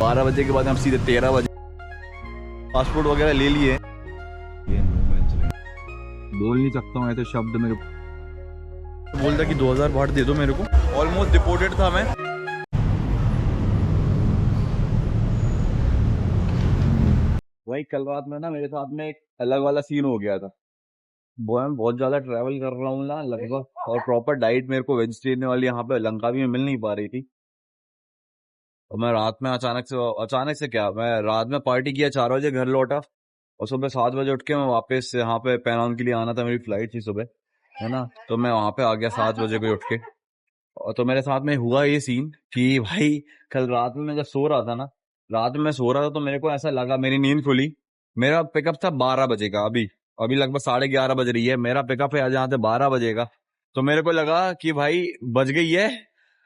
12 बजे के बाद हम सीधे 13 बजे पासपोर्ट वगैरह ले लिए। ये बोल नहीं सकता हूँ ऐसे शब्द, मेरे बोलता कि 2000 बाहर दे दो मेरे को। ऑलमोस्ट डिपोर्टेड था मैं। वही कल रात में ना मेरे साथ में एक अलग वाला सीन हो गया था। वो मैं बहुत ज्यादा ट्रैवल कर रहा हूँ ना लगभग, और प्रॉपर डाइट मेरे को वेजिटेरियन वाली यहाँ पे लंकावी में मिल नहीं पा रही थी। और मैं रात में अचानक से क्या, मैं रात में पार्टी किया, 4 बजे घर लौटा और सुबह 7 बजे उठ के मैं वापस यहाँ पे पैनांग के लिए आना था, मेरी फ्लाइट थी सुबह, है ना। तो मैं वहां पे आ गया 7 बजे को उठ के। और तो मेरे साथ में हुआ ये सीन कि भाई कल रात में मैं जब सो रहा था ना, रात में मैं सो रहा था तो मेरे को ऐसा लगा, मेरी नींद खुली। मेरा पिकअप था 12 बजे का। अभी अभी लगभग 11:30 बज रही है, मेरा पिकअप है जहाँ से 12 बजे का। तो मेरे को लगा कि भाई बज गई है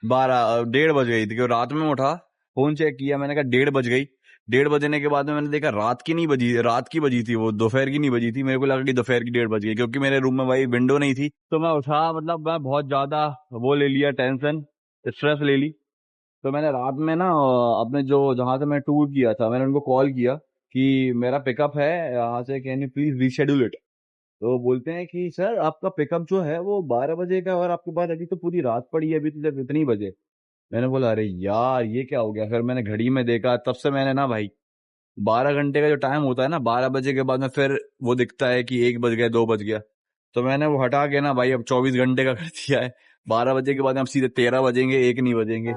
12, 1:30 बज गई थी। क्योंकि रात में उठा, फोन चेक किया, मैंने कहा 1:30 बज गई। 1:30 बजने के बाद में मैंने देखा रात की नहीं बजी, रात की बजी थी वो, दोपहर की नहीं बजी थी। मेरे को लगा कि दोपहर की 1:30 बज गई, क्योंकि मेरे रूम में भाई विंडो नहीं थी। तो मैं उठा, मतलब मैं बहुत ज्यादा वो ले लिया, टेंशन स्ट्रेस ले ली। तो मैंने रात में ना अपने जो जहाँ से मैं टूर किया था, मैंने उनको कॉल किया कि मेरा पिकअप है यहाँ से, can you please reschedule it. तो बोलते हैं कि सर आपका पिकअप जो है वो 12 बजे का, और आपके पास अभी तो पूरी रात पड़ी है, अभी तो जब इतनी बजे। मैंने बोला अरे यार ये क्या हो गया। फिर मैंने घड़ी में देखा, तब से मैंने ना भाई 12 घंटे का जो टाइम होता है ना, 12 बजे के बाद में फिर वो दिखता है कि 1 बज गया, 2 बज गया। तो मैंने वो हटा के ना भाई अब 24 घंटे का कर दिया है। 12 बजे के बाद हम सीधे 13 बजेंगे, 1 नहीं बजेंगे।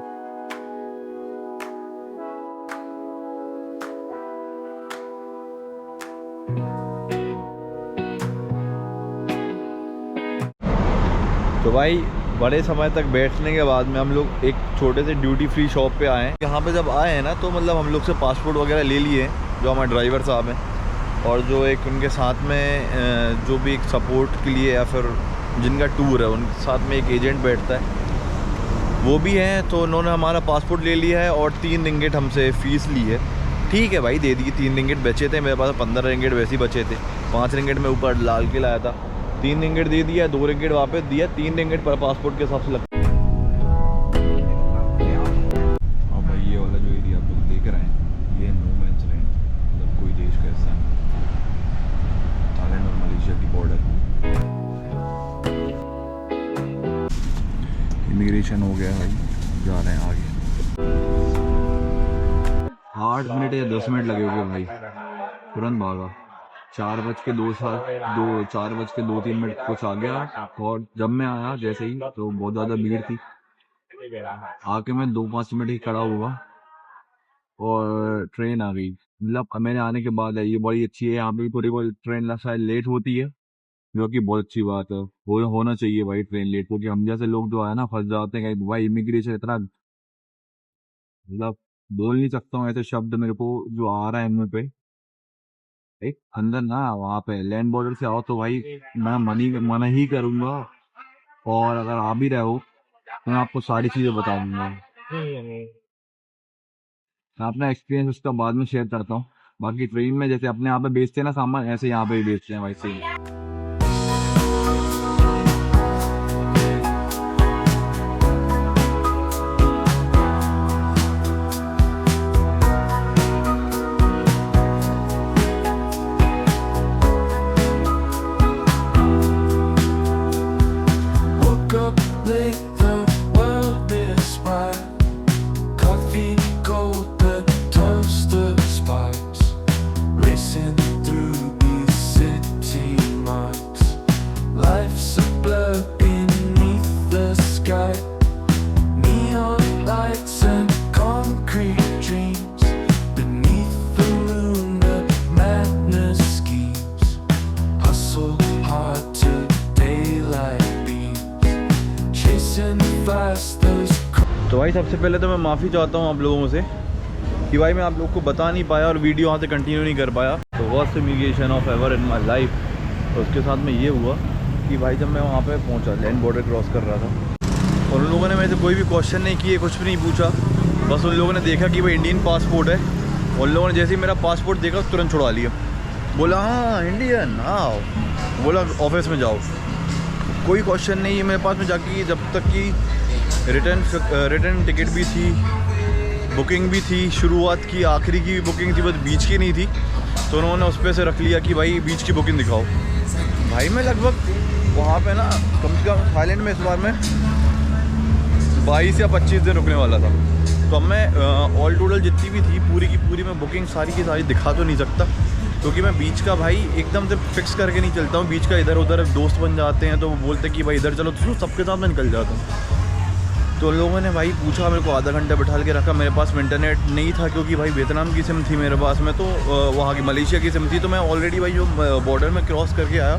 तो भाई बड़े समय तक बैठने के बाद में हम लोग एक छोटे से ड्यूटी फ्री शॉप पे आए हैं। यहाँ पे जब आए हैं ना तो मतलब हम लोग से पासपोर्ट वगैरह ले लिए हैं, जो हमारे ड्राइवर साहब हैं, और जो एक उनके साथ में जो भी एक सपोर्ट के लिए या फिर जिनका टूर है उनके साथ में एक एजेंट बैठता है, वो भी हैं। तो उन्होंने हमारा पासपोर्ट ले लिया है और 3 रिंगिट हमसे फ़ीस ली है। ठीक है भाई, दे दी। 3 रिंगिट बचे थे मेरे पास, 15 रिंगिट वैसे ही बचे थे। 5 रिंगिट में ऊपर डाल के लाया था, 3 रिंगिट दे दिया, 2 रिंगिट वापस दिया। 3 रिंगिट पर पासपोर्ट के हिसाब से लगता है। और भाई ये वाला जो एरिया आप लोग देख रहे हैं, ये नो मैंस लैंड, मतलब कोई देश का हिस्सा नहीं, थाईलैंड और मलेशिया की बॉर्डर। इमिग्रेशन हो गया भाई, जा रहे हैं आगे। 8 मिनट या 10 मिनट लगे होंगे भाई, तुरंत भागा। 4:02-3 कुछ आ गया। और जब मैं आया जैसे ही तो बहुत ज़्यादा भीड़ थी। आके मैं 2-5 मिनट ही खड़ा हुआ और ट्रेन आ गई। मतलब मैंने आने के बाद है, ये बड़ी अच्छी है। यहाँ पे थोड़ी बहुत ट्रेन शायद लेट होती है, जो कि बहुत अच्छी बात है। होना चाहिए भाई ट्रेन लेट, क्योंकि हम जैसे लोग जो है ना फंस जाते हैं भाई। इमिग्रेशन इतना, मतलब बोल नहीं सकता हूँ ऐसे शब्द मेरे को जो आ रहा है मुंह पे। एक अंदर ना वहाँ पे लैंड बॉर्डर से आओ तो भाई मैं मना ही करूंगा। और अगर आ भी रहे हो तो मैं आपको सारी चीजें बताऊंगा। मैं अपना एक्सपीरियंस उसका बाद में शेयर करता हूँ। बाकी ट्रेन में जैसे अपने यहाँ पे बेचते हैं ना सामान, ऐसे यहाँ पे भी बेचते हैं भाई, सेम। तो भाई सबसे पहले तो मैं माफ़ी चाहता हूँ आप लोगों से कि भाई मैं आप लोग को बता नहीं पाया और वीडियो वहाँ से कंटिन्यू नहीं कर पाया। तो worst immigration of ever in my life. तो उसके साथ में ये हुआ कि भाई जब मैं वहाँ पे पहुँचा, लैंड बॉर्डर क्रॉस कर रहा था, और उन लोगों ने मेरे से कोई भी क्वेश्चन नहीं किए, कुछ भी नहीं पूछा। बस उन लोगों ने देखा कि भाई इंडियन पासपोर्ट है, उन लोगों ने जैसे ही मेरा पासपोर्ट देखा तुरंत छुड़ा लिया। बोला हाँ इंडियन आओ, बोला ऑफिस में जाओ। कोई क्वेश्चन नहीं है मेरे पास में जाके, जब तक कि रिटर्न टिकट भी थी, बुकिंग भी थी, शुरुआत की, आखिरी की भी बुकिंग थी, बस बीच की नहीं थी। तो उन्होंने उस पर से रख लिया कि भाई बीच की बुकिंग दिखाओ। भाई मैं लगभग वहाँ पे ना कम से कम थाईलैंड में इस बार मैं 22 या 25 दिन रुकने वाला था। तो अब मैं ऑल टोटल जितनी भी थी पूरी की पूरी मैं बुकिंग सारी की सारी दिखा तो नहीं सकता, क्योंकि मैं बीच का भाई एकदम से फिक्स करके नहीं चलता हूँ। बीच का इधर उधर दोस्त बन जाते हैं तो वो बोलते कि भाई इधर चलो, तो सबके साथ मैं निकल जाता हूँ। तो लोगों ने भाई पूछा, मेरे को आधा घंटा बैठा के रखा। मेरे पास इंटरनेट नहीं था क्योंकि भाई वियतनाम की सिम थी मेरे पास में, तो वहाँ की मलेशिया की सिम थी। तो मैं ऑलरेडी भाई जो बॉर्डर में क्रॉस करके आया,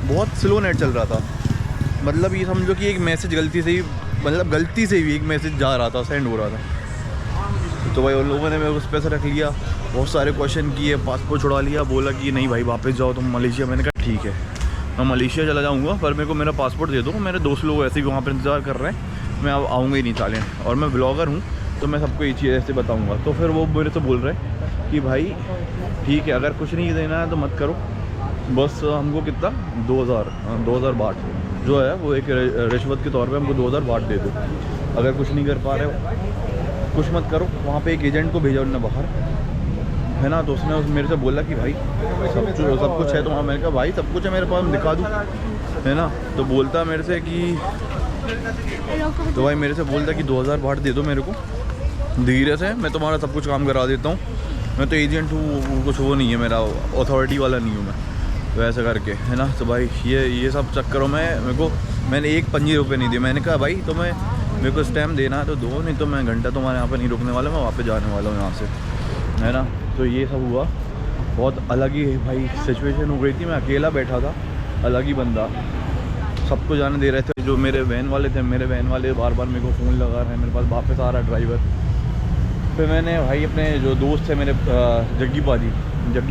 बहुत स्लो नेट चल रहा था। मतलब ये समझो कि एक मैसेज गलती से ही एक मैसेज जा रहा था, सेंड हो रहा था। तो भाई उन लोगों ने मेरे को उस पैसे रख लिया, बहुत सारे क्वेश्चन किए, पासपोर्ट छुड़ा लिया, बोला कि नहीं भाई वापस जाओ तुम मलेशिया। मैंने कहा ठीक है मैं मलेशिया चला जाऊँगा, पर मेरे को मेरा पासपोर्ट दे दो। मेरे दोस्त लोग ऐसे ही वहाँ पर इंतज़ार कर रहे हैं, मैं अब आऊँगा ही नहीं थाईलैंड। और मैं ब्लॉगर हूँ तो मैं सबको ये चीज़ ऐसे बताऊँगा। तो फिर वो मेरे से बोल रहे हैं कि भाई ठीक है, अगर कुछ नहीं देना है तो मत करो, बस हमको कितना 2000 बाट जो है वो एक रिश्वत के तौर पे हमको 2000 बाट दे दो। अगर कुछ नहीं कर पा रहे हो कुछ मत करो। वहाँ पे एक एजेंट को भेजा उन्होंने बाहर, है ना। तो उसने मेरे से बोला कि भाई सब कुछ है। तो वहाँ मैंने कहा भाई सब कुछ है मेरे पास, दिखा दूँ, है ना। तो बोलता मेरे से कि मेरे से बोलता कि 2000 बाट दे दो मेरे को, धीरे से मैं तुम्हारा सब कुछ काम करा देता हूँ। मैं तो एजेंट हूँ, कुछ वो नहीं है, मेरा अथॉरिटी वाला नहीं हूँ मैं, तो ऐसा करके, है ना। तो भाई ये सब चक्करों में मैंने एक ₹5 नहीं दिए। मैंने कहा भाई तो मेरे को स्टैम्प देना है तो दो, नहीं तो मैं घंटा तुम्हारे यहाँ पर नहीं रुकने वाला, मैं वापस जाने वाला हूँ यहाँ से, है ना। तो ये सब हुआ, बहुत अलग ही भाई सिचुएशन हो गई थी। मैं अकेला बैठा था, अलग ही बंदा, सबको जाने दे रहे थे। जो मेरे वैन वाले थे, मेरे वैन वाले बार बार मेरे को फ़ोन लगा रहे हैं, मेरे पास वापस आ रहा है ड्राइवर। फिर मैंने भाई अपने जो दोस्त थे मेरे जग्गी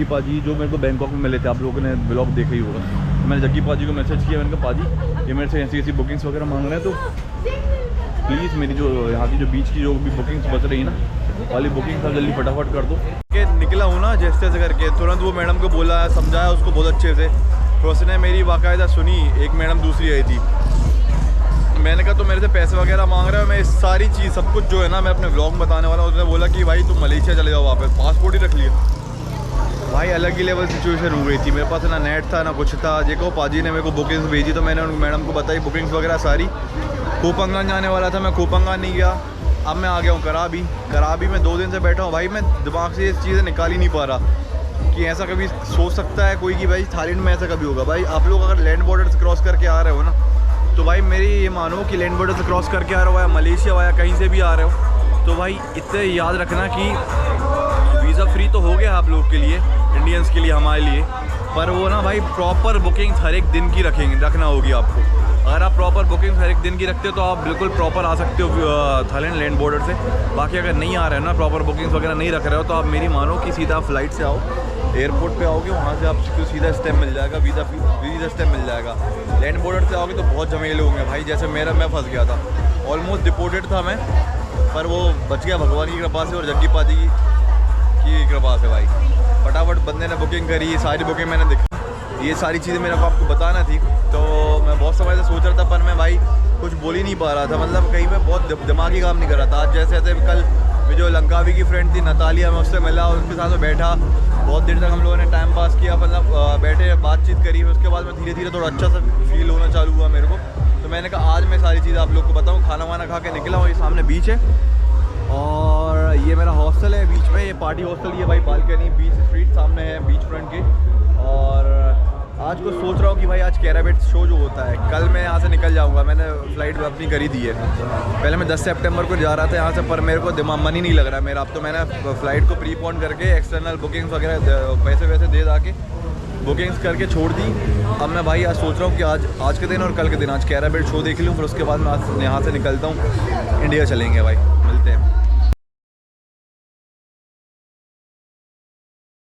पाजी जो मेरे को बैंकॉक में मिले थे, आप लोगों ने ब्लॉग देखा ही होगा। मैंने जग्गी पाजी को मैसेज किया, मैंने कहा पाजी ये मेरे से ऐसी बुकिंग्स वगैरह मांग रहे हैं, तो प्लीज़ मेरी जो यहाँ की जो बीच की जो भी बुकिंग्स बच रही है ना, वाली बुकिंग्स आप जल्दी फटाफट कर दो। कि निकला हूँ ना जैसे तैसे करके, तुरंत वो मैडम को बोला, समझाया उसको बहुत अच्छे से। तो उसने मेरी बाकायदा सुनी। एक मैडम दूसरी आई थी, मैंने कहा तो मेरे से पैसे वगैरह मांग रहा है, मैं सारी चीज़ सब कुछ जो है ना मैं अपने ब्लॉग में बताने वाला हूँ। उसने बोला कि भाई तुम मलेशिया चले जाओ वापस, पासपोर्ट ही रख लिया। भाई अलग ही लेवल सिचुएशन हो गई थी। मेरे पास ना नेट था ना कुछ था। देखो पाजी ने मेरे को बुकिंग्स भेजी, तो मैंने उन मैडम को बताई बुकिंग्स वगैरह सारी। कोपंगान जाने वाला था मैं, कोपंगान नहीं गया। अब मैं आ गया हूँ कराबी में 2 दिन से बैठा हूँ। भाई मैं दिमाग से ये चीज़ें निकाल ही नहीं पा रहा कि ऐसा कभी सोच सकता है कोई कि भाई थाईलैंड में ऐसा कभी होगा। भाई आप लोग अगर लैंड बॉर्डर से क्रॉस करके आ रहे हो ना, तो भाई मेरी ये मानो कि लैंड बॉर्डर से क्रॉस करके आ रहे हो या मलेशिया या कहीं से भी आ रहे हो, तो भाई इतने याद रखना कि वीज़ा फ्री तो हो गया आप लोग के लिए, इंडियंस के लिए, हमारे लिए, पर वो ना भाई प्रॉपर बुकिंग हर एक दिन की रखना होगी आपको। अगर आप प्रॉपर बुकिंग हर एक दिन की रखते हो तो आप बिल्कुल प्रॉपर आ सकते हो थाईलैंड लैंड बॉर्डर से। बाकी अगर नहीं आ रहे हो ना, प्रॉपर बुकिंग्स वगैरह नहीं रख रहे हो, तो आप मेरी मानो कि सीधा फ्लाइट से आओ, एयरपोर्ट पे आओगे, वहाँ से आपको सीधा स्टैम्प मिल जाएगा, वीज़ा स्टैम्प मिल जाएगा। लैंड बॉर्डर से आओगे तो बहुत झमेले होंगे भाई। जैसे मैं फंस गया था, ऑलमोस्ट डिपोर्टेड था मैं, पर वो बच गया भगवान की कृपा से और जग्गी पाजी की कृपा से। भाई फटाफट बंदे ने बुकिंग करी, सारी बुकिंग मैंने देखी। ये सारी चीज़ें मेरे को आपको बताना थी, तो मैं बहुत समय से सोच रहा था, पर मैं भाई कुछ बोल ही नहीं पा रहा था। मतलब कहीं पे बहुत दिमागी काम नहीं कर रहा था। आज जैसे कल जो लंकावी की फ्रेंड थी नतालिया, मैं उससे मिला, उसके साथ में बैठा, बहुत देर तक हम लोगों ने टाइम पास किया, मतलब बैठे बातचीत करी। उसके बाद में धीरे धीरे थोड़ा अच्छा सा फील होना चालू हुआ मेरे को। तो मैंने कहा आज मैं सारी चीज़ें आप लोग को बताऊँ। खाना वाना खा के निकला हूँ, ये सामने बीच है और ये मेरा हॉस्टल है बीच में, ये पार्टी हॉस्टल। ये भाई बालकनी बीच स्ट्रीट सामने है बीच फ्रंट के। और आज को सोच रहा हूँ कि भाई आज कैराबेट शो जो होता है, कल मैं यहाँ से निकल जाऊँगा। मैंने फ़्लाइट अपनी करी दी है। पहले मैं 10 सितंबर को जा रहा था यहाँ से, पर मेरे को मन ही नहीं लग रहा है मेरा। अब तो मैंने फ़्लाइट को प्रीपोन करके एक्सटर्नल बुकिंग्स वगैरह पैसे वैसे दे दा के बुकिंग्स करके छोड़ दी। अब मैं भाई आज सोच रहा हूँ कि आज के दिन और कल के दिन आज कैराबेट शो देख लूँ, फिर उसके बाद मैं आज यहाँ से निकलता हूँ, इंडिया चलेंगे भाई। मिलते हैं।